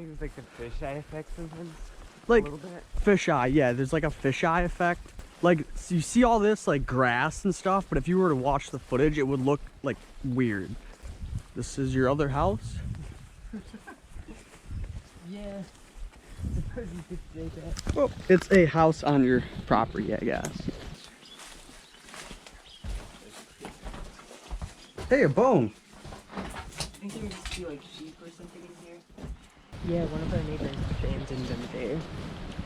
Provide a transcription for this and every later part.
seems like the fisheye effect sometimes. Like a little bit. fisheye, yeah. There's like a fisheye effect. Like so you see all this like grass and stuff, but if you were to watch the footage, it would look like weird. This is your other house. Yeah. I suppose you could say that. Well, it's a house on your property, I guess. Hey, a bone. I think there used to be like sheep or something in here. Yeah, one of our neighbors abandoned them there.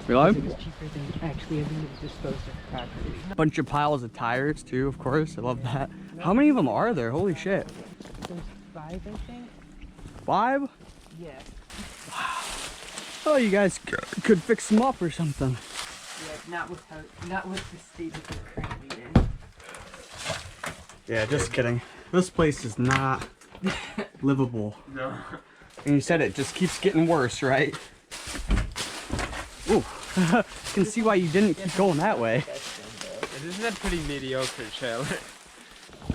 Really? It was cheaper than actually having to dispose of property. Bunch of piles of tires too, of course. I love that. How many of them are there? Holy shit. There's 5, I think. 5? Yeah. Oh, you guys could fix them up or something. Yeah, not with the state that they're currently in. Yeah, just kidding. This place is not livable. No. And you said it just keeps getting worse, right? Ooh. I can see why you didn't keep going that way. Isn't that pretty mediocre trailer?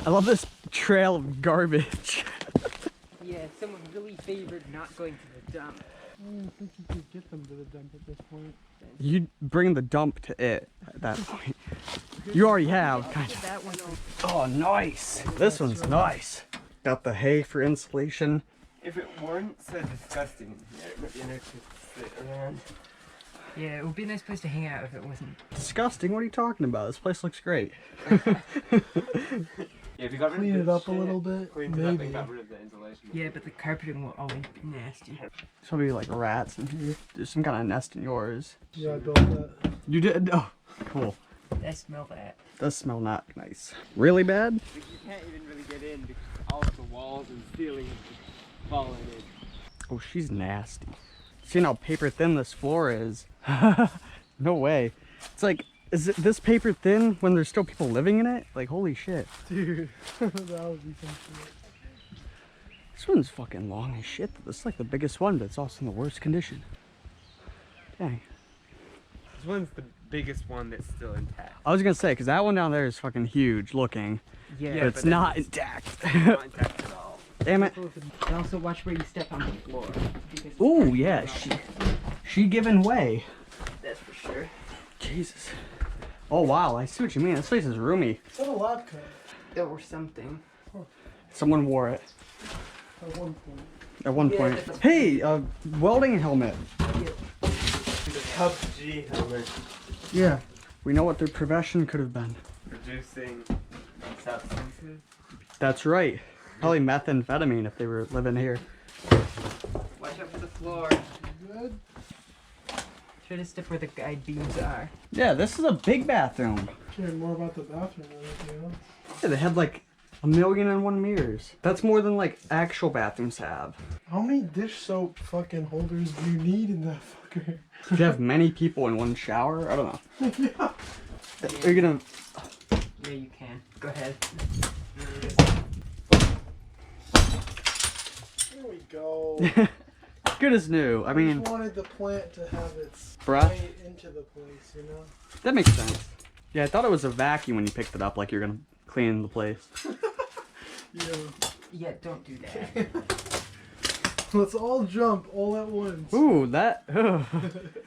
I love this trail of garbage. Yeah, someone really favored not going to the dump. I think you could get them to the dump at this point. You'd bring the dump to it at that point. You already have, kind of. That one. Oh, nice. This one's nice. Got the hay for insulation. If it weren't so disgusting in here, it would be nice to sit around. Yeah, it would be a nice place to hang out if it wasn't. Disgusting? What are you talking about? This place looks great. Yeah, if you got rid Clean of it up a little bit, cleaned it up maybe. and got rid of the insulation. Yeah, but the carpeting will always be nasty. There's probably like rats in here. There's some kind of nest in yours. Yeah, I built that. You did? Oh, cool. I smell that. Does smell not nice. Really bad? Like, you can't even really get in because all of the walls and ceilings are falling in. Oh, she's nasty. Seeing how paper thin this floor is. No way. It's like, is it this paper thin when there's still people living in it? Like, holy shit. Dude, that would be some shit. This one's fucking long as shit. This is like the biggest one, but it's also in the worst condition. Dang. This one's the biggest one that's still intact. I was gonna say, because that one down there is fucking huge looking. Yeah, but it's not intact. not intact at all. Damn it. And also watch where you step on the floor. Ooh, yeah, she giving way. That's for sure. Jesus. Oh wow, I see what you mean. This place is roomy. Is that a lab coat? Or something. Someone wore it At one point. at one Yeah, point. that's a- Hey, a welding helmet. The Cup G helmet. Yeah. We know what their profession could have been. Producing substances. That's right. Probably methamphetamine if they were living here. Watch out for the floor. Good. Try to step where the guide beams are. Yeah, this is a big bathroom. Caring more about the bathroom than anything else. Yeah, they had like 1,000,001 mirrors. That's more than like actual bathrooms have. How many dish soap fucking holders do you need in that fucker? If you have many people in one shower, I don't know. Yeah. Are you gonna... Yeah, you can. Go ahead. Here we go. Good as new. I mean, just wanted the plant to have its Breath. way into the place, you know? that makes sense. Yeah, I thought it was a vacuum when you picked it up, like you're gonna clean the place. Yeah. Yeah, don't do that. Let's all jump all at once. Ooh, that...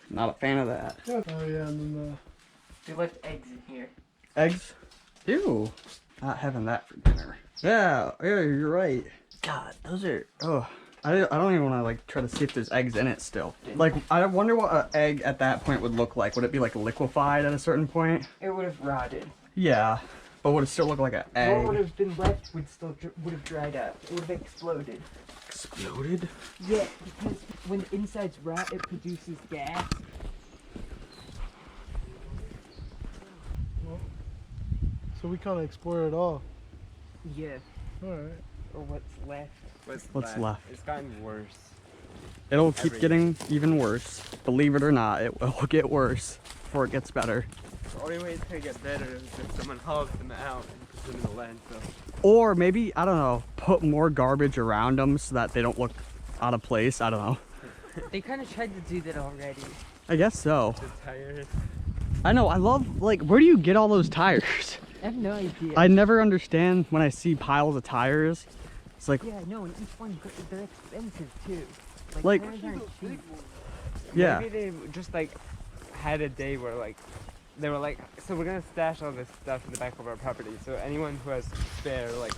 Not a fan of that. Oh yeah, and then They left eggs in here. Eggs? Ew. Not having that for dinner. Yeah, you're right. God, those are... Oh. I don't even want to like try to see if there's eggs in it still. Like, I wonder what an egg at that point would look like. Would it be like liquefied at a certain point? It would have rotted. Yeah, but would it still look like an egg? What would have been left would still would have dried up. It would have exploded. Exploded? Yeah, because when the insides rot, it produces gas. so we kind of explored it all. Yeah, Alright. or what's left. What's left? It's gotten worse. It'll keep Every- getting even worse. Believe it or not, it will get worse before it gets better. The only way it's gonna get better is if someone hauls them out and puts them in the landfill. Or maybe, I don't know, put more garbage around them so that they don't look out of place. I don't know. They kind of tried to do that already. I guess so. The tires. I know, I love, like, where do you get all those tires? I have no idea. I never understand when I see piles of tires. It's like, Yeah, no, and each one, they're expensive too. Like, tires aren't cheap. yeah. Maybe they just like had a day where like they were like, so we're gonna stash all this stuff in the back of our property. So anyone who has spare like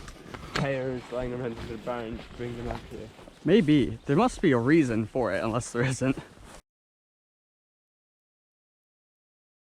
tires lying around in the barn, bring them up here. Maybe. There must be a reason for it, unless there isn't.